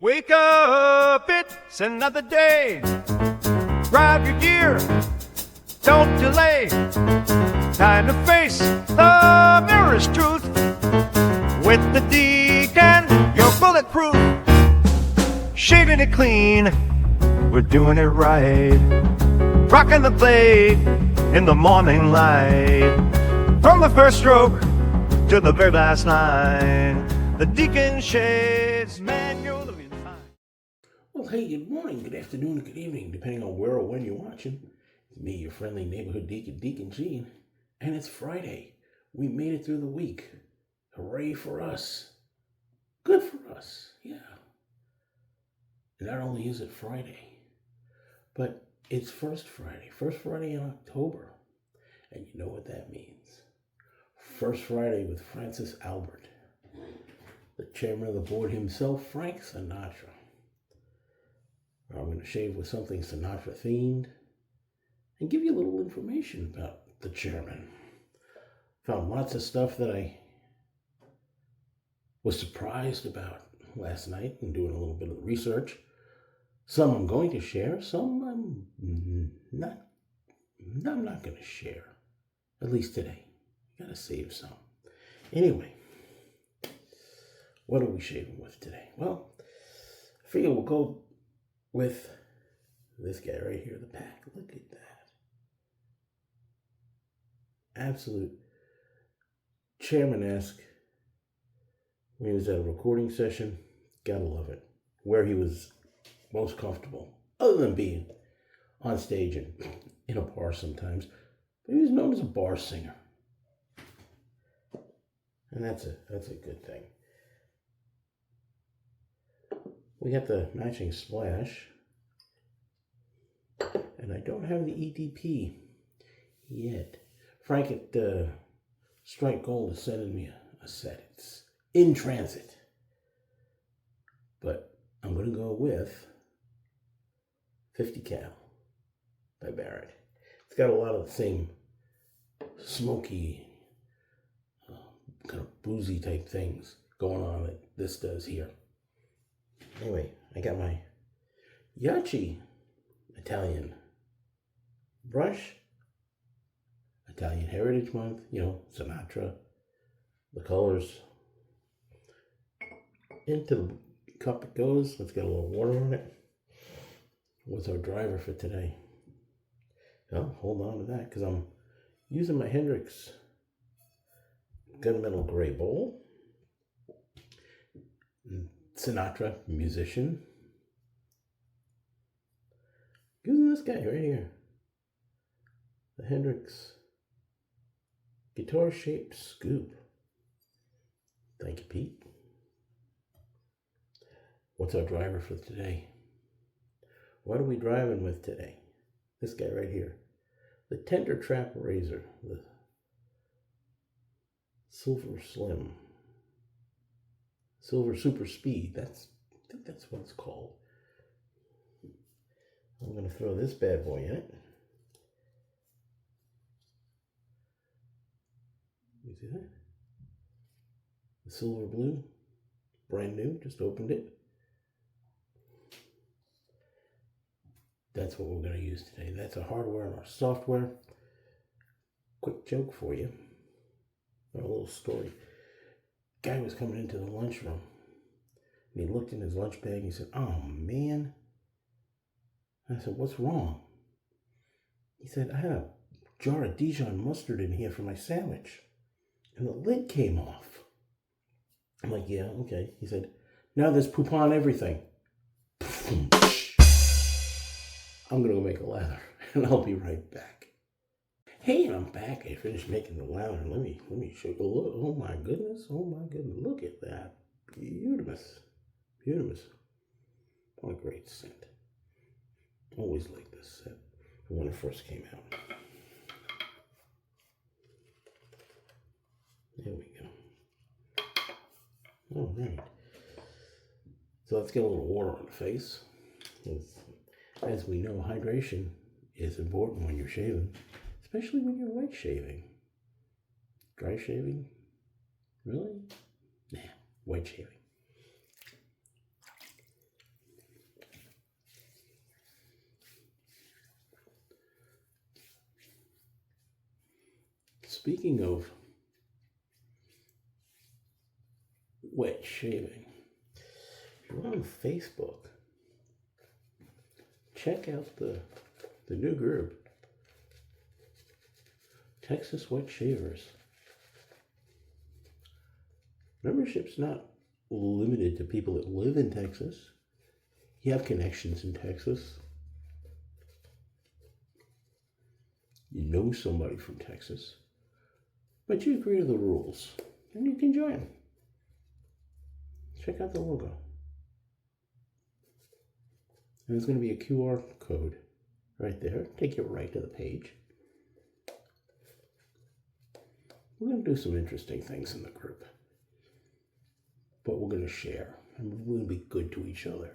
Wake up, it's another day. Grab your gear, don't delay. Time to face the mirror's truth. With the Deacon, you're bulletproof. Shaving it clean, we're doing it right. Rocking the blade in the morning light. From the first stroke to the very last line, the Deacon shaves manual. Well, hey, good morning, good afternoon, good evening, depending on where or when you're watching. It's me, your friendly neighborhood Deacon, Deacon Gene, and it's Friday. We made it through the week. Hooray for us. Good for us, yeah. Not only is it Friday, but it's first Friday in October. And you know what that means. First Friday with Francis Albert, the chairman of the board himself, Frank Sinatra. I'm going to shave with something Sinatra themed and give you a little information about the chairman. Found lots of stuff that I was surprised about last night and doing a little bit of research. Some I'm going to share, some I'm not going to share, at least today. Got to save some. Anyway, what are we shaving with today? Well, I figure we'll go with this guy right here, the pack. Look at that. Absolute chairman-esque. When he was at a recording session, gotta love it. Where he was most comfortable, other than being on stage and in a bar sometimes. But he was known as a bar singer. And that's a good thing. We got the matching splash, and I don't have the EDP yet. Frank at Strike Gold is sending me a set. It's in transit, but I'm going to go with 50 Cal by Barrett. It's got a lot of the same smoky, kind of boozy type things going on that this does here. Anyway, I got my Yaqi Italian brush, Italian Heritage Month, Sinatra, the colors. Into the cup it goes. Let's get a little water on it. What's our driver for today? Well, hold on to that because I'm using my Hendrix Gunmetal Gray Bowl. Sinatra, musician. Using this guy right here. The Hendrix guitar-shaped scoop. Thank you, Pete. What's our driver for today? What are we driving with today? This guy right here. The Tender Trap Razor. The Silver Slim. Silver Super Speed. I think that's what it's called. I'm going to throw this bad boy in it. You see that? The silver blue. Brand new. Just opened it. That's what we're going to use today. That's our hardware and our software. Quick joke for you. Or a little story. Guy was coming into the lunchroom and he looked in his lunch bag and he said, "Oh man." I said, "What's wrong?" He said, "I had a jar of Dijon mustard in here for my sandwich and the lid came off." I'm like, "Yeah, okay." He said, "Now there's poop on everything." I'm going to go make a lather and I'll be right back. Hey, and I'm back. I finished making the lather. Let me show you. Look, oh my goodness. Look at that. Beautiful. What a great scent. Always liked this scent when it first came out. There we go. All right. So let's get a little water on the face. As we know, hydration is important when you're shaving. Especially when you're wet shaving. Dry shaving? Really? Nah, wet shaving. Speaking of wet shaving, if you're on Facebook, check out the new group, Texas Wet Shavers. Membership's not limited to people that live in Texas. You have connections in Texas. You know somebody from Texas. But you agree to the rules, and you can join. Check out the logo. And there's going to be a QR code right there. Take you right to the page. We're going to do some interesting things in the group. But we're going to share. And we're going to be good to each other.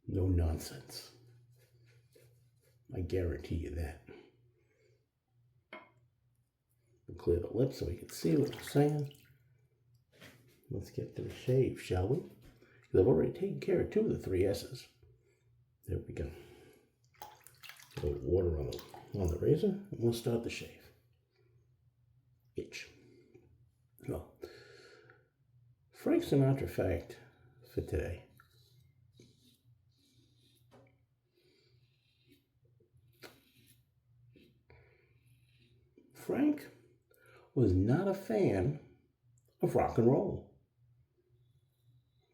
No nonsense. I guarantee you that. We'll clear the lips so we can see what we're saying. Let's get to the shave, shall we? Because I've already taken care of 2 of the 3 S's. There we go. A little water on the razor, and we'll start the shave. Itch. Well, Frank Sinatra fact for today. Frank was not a fan of rock and roll,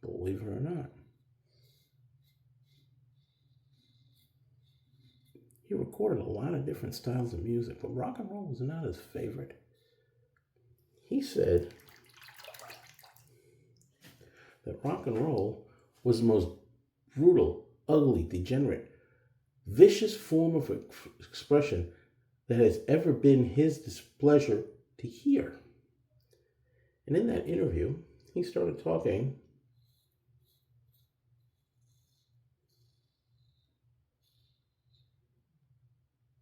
believe it or not. He recorded a lot of different styles of music, but rock and roll was not his favorite. He said that rock and roll was the most brutal, ugly, degenerate, vicious form of expression that has ever been his displeasure to hear. And in that interview, he started talking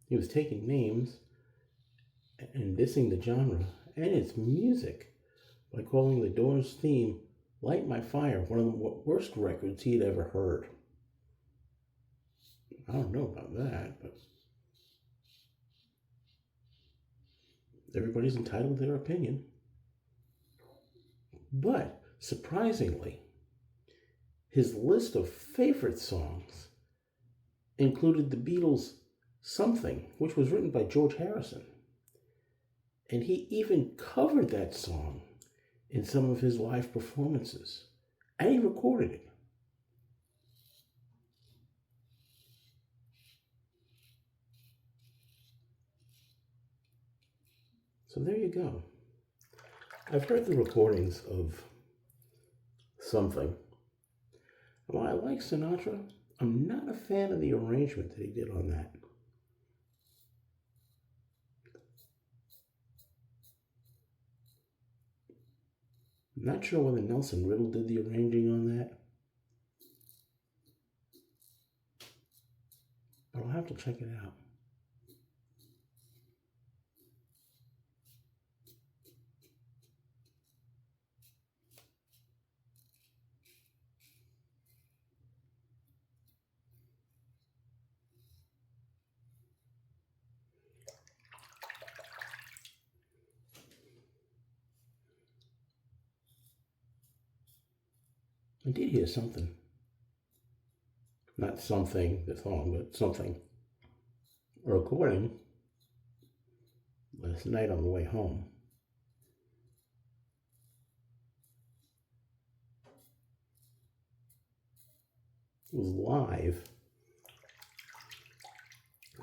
he was taking names and dissing the genre and its music by calling the Doors theme Light My Fire one of the worst records he had ever heard. I don't know about that, but everybody's entitled to their opinion. But surprisingly, his list of favorite songs included the Beatles' Something, which was written by George Harrison. And he even covered that song in some of his live performances. And he recorded it. So there you go. I've heard the recordings of Something. And while I like Sinatra, I'm not a fan of the arrangement that he did on that. I'm not sure whether Nelson Riddle did the arranging on that. But I'll have to check it out. I did hear something. Not something, the song, but something. A recording last night on the way home. It was live.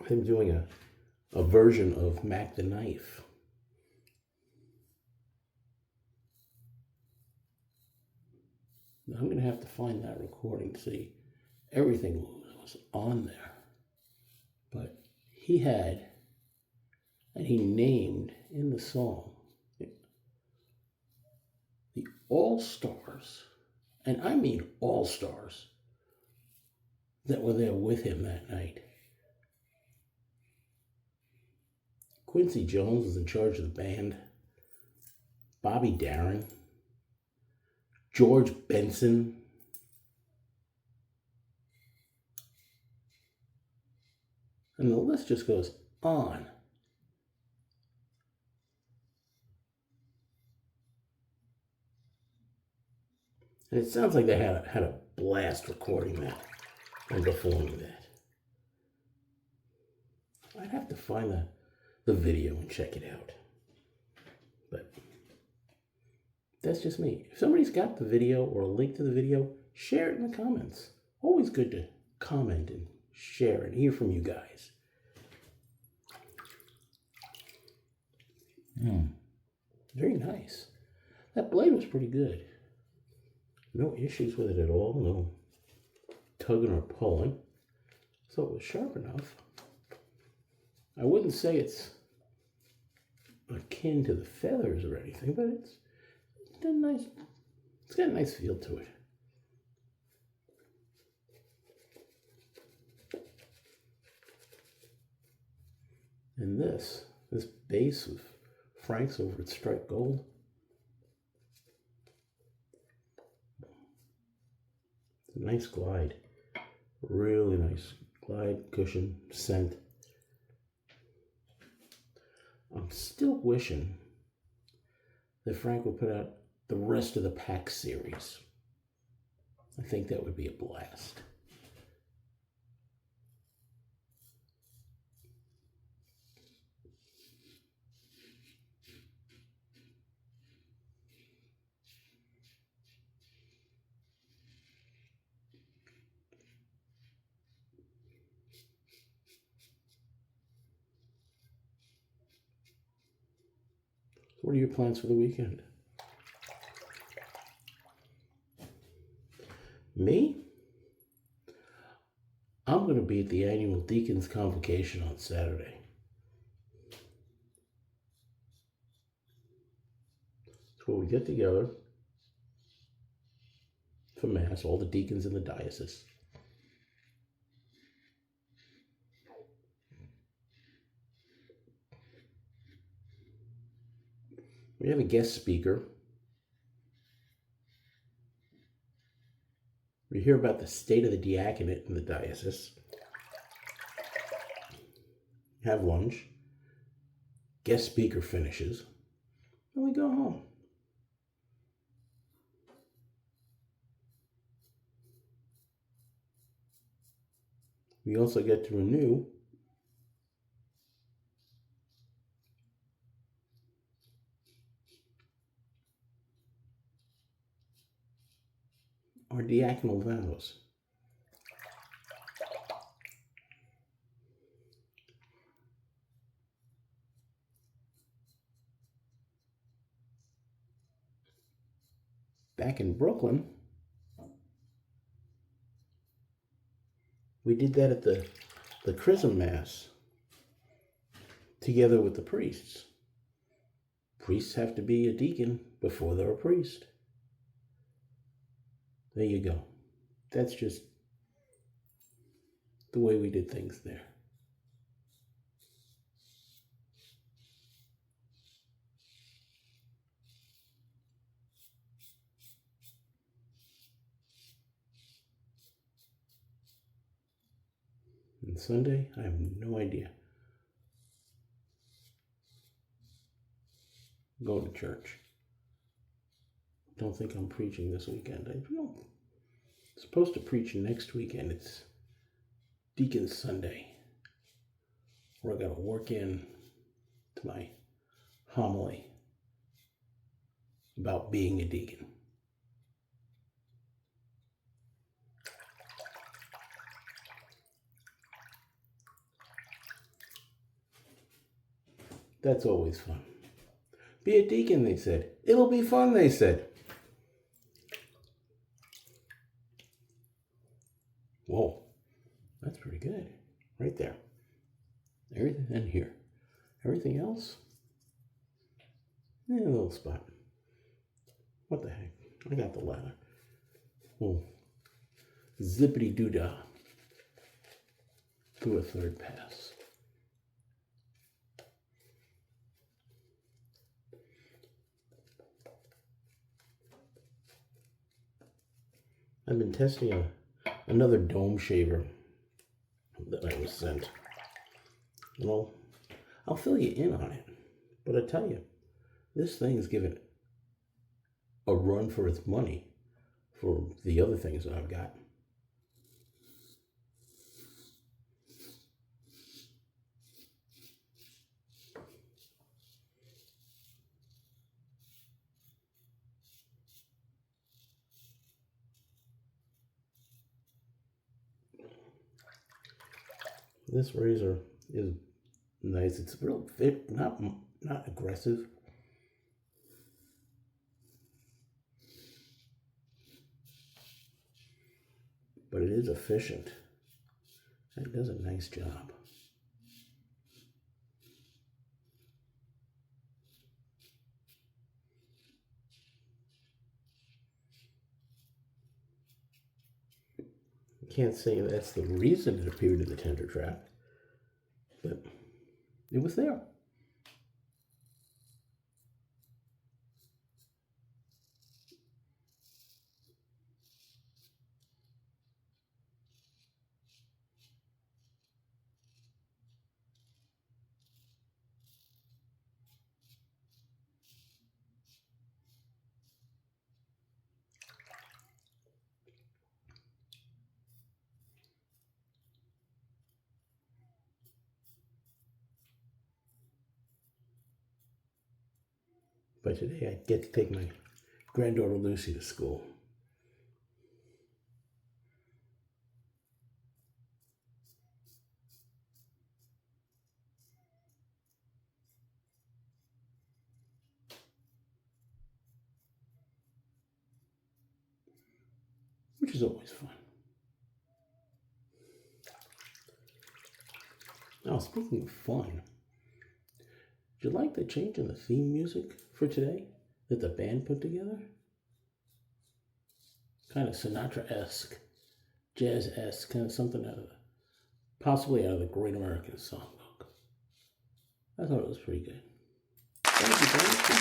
Him doing a version of Mac the Knife. Now I'm going to have to find that recording to see everything was on there. But he had, and he named in the song, the all-stars, and I mean all-stars, that were there with him that night. Quincy Jones was in charge of the band. Bobby Darin. George Benson. And the list just goes on. And it sounds like they had a blast recording that and performing that. I'd have to find the video and check it out. But that's just me. If somebody's got the video or a link to the video, share it in the comments. Always good to comment and share and hear from you guys. Very nice. That blade was pretty good. No issues with it at all. No tugging or pulling. So it was sharp enough. I wouldn't say it's akin to the feathers or anything, but it's got a nice feel to it. And this base of Frank's over at Striped Gold. It's a nice glide. Really nice glide, cushion, scent. I'm still wishing that Frank would put out the rest of the pack series. I think that would be a blast. What are your plans for the weekend? Me? I'm going to be at the annual Deacon's Convocation on Saturday. It's where we get together for Mass, all the deacons in the diocese. We have a guest speaker. We hear about the state of the diaconate in the diocese. Have lunch. Guest speaker finishes. And we go home. We also get to renew our diaconal vows. Back in Brooklyn, we did that at the Chrism Mass together with the priests. Priests have to be a deacon before they're a priest. There you go. That's just the way we did things there. And Sunday, I have no idea. I'm going to church. Don't think I'm preaching this weekend. I'm supposed to preach next weekend. It's Deacon Sunday, where I got to work in to my homily about being a deacon. That's always fun. Be a deacon, they said. It'll be fun, they said. Whoa, that's pretty good. Right there. Everything in here. Everything else? Yeah, a little spot. What the heck? I got the lather. Oh, zippity doo-dah. Do a third pass. I've been testing another dome shaver that I was sent. Well, I'll fill you in on it, but I tell you, this thing is giving a run for its money for the other things that I've got. This razor is nice. It's real thick, not aggressive. But it is efficient. It does a nice job. I can't say that's the reason it appeared in the tender trap, but it was there. But today I get to take my granddaughter Lucy to school. Which is always fun. Now, speaking of fun, did you like the change in the theme music for today that the band put together? Kind of Sinatra-esque, jazz-esque, kind of something possibly out of the Great American Songbook. I thought it was pretty good. Thank you very much.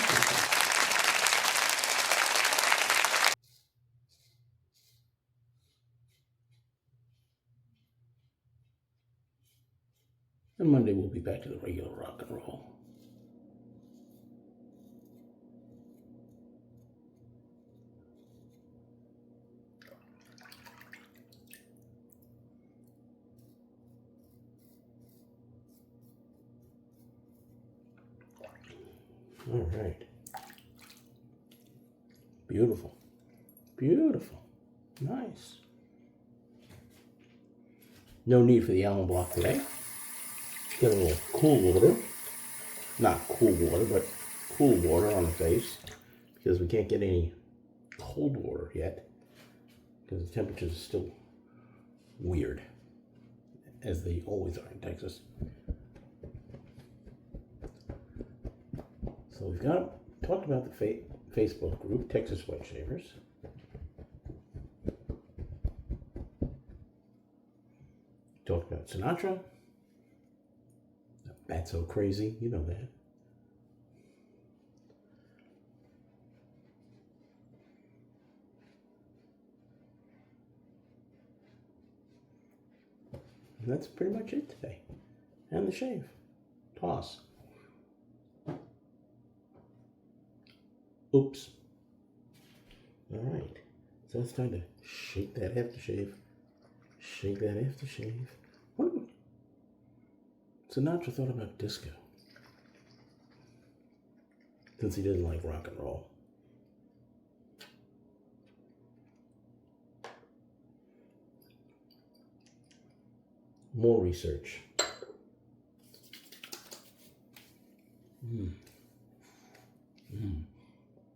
And Monday we'll be back to the regular rock and roll. All right. Beautiful. Beautiful. Nice. No need for the alum block today. Get a little cool water. Not cool water, but cool water on the face. Because we can't get any cold water yet. Because the temperatures are still weird. As they always are in Texas. So we've talked about the Facebook group, Texas Wetshavers. Talked about Sinatra. That's so crazy, you know that. And that's pretty much it today. And the shave. Toss. Oops. All right. So it's time to shake that aftershave. Shake that aftershave. What would Sinatra thought about disco? Since he didn't like rock and roll. More research.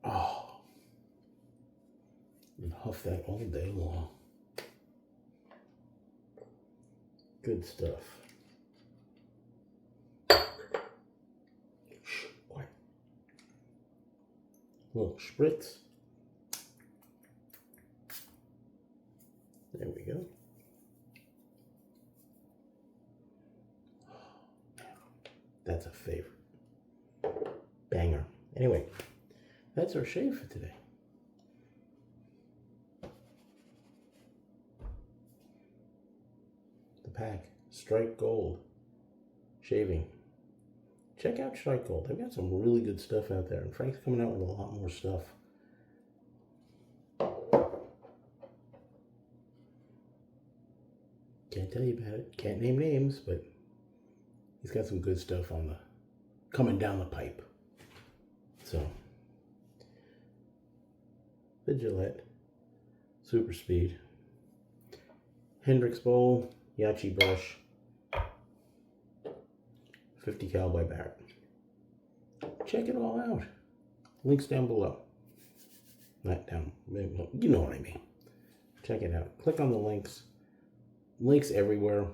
Oh. And huff that all day long. Good stuff. Quiet. Little spritz. There we go. That's a favorite. Banger. Anyway, that's our shave for today. The pack, Strike Gold Shaving. Check out Strike Gold. They've got some really good stuff out there, and Frank's coming out with a lot more stuff. Can't tell you about it. Can't name names, but he's got some good stuff on the coming down the pipe. So the Gillette Super Speed Hendrix Bowl Yaqi brush 50 cal by Barrett. Check it all out. Links down below. Not down, you know what I mean. Check it out. Click on the links. Links everywhere.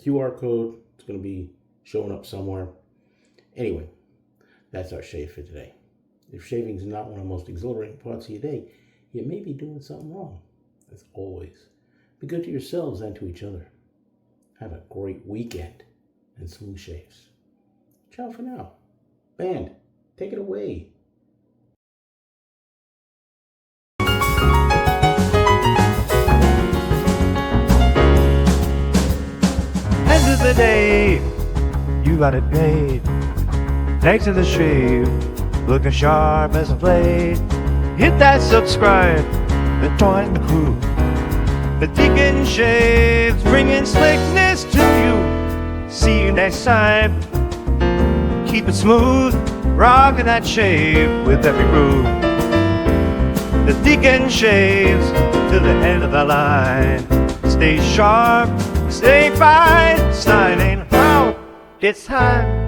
QR code, it's going to be showing up somewhere. Anyway, that's our shave for today. If shaving is not one of the most exhilarating parts of your day, you may be doing something wrong. As always, be good to yourselves and to each other. Have a great weekend and smooth shaves. Ciao for now. Band, take it away. End of the day, you got it made. Thanks to the shave, looking sharp as a blade. Hit that subscribe and join the crew. The Deacon shaves, bringing slickness to you. See you next time. Keep it smooth, rocking that shave with every groove. The Deacon shaves to the end of the line. Stay sharp, stay fine, styling out. It's time.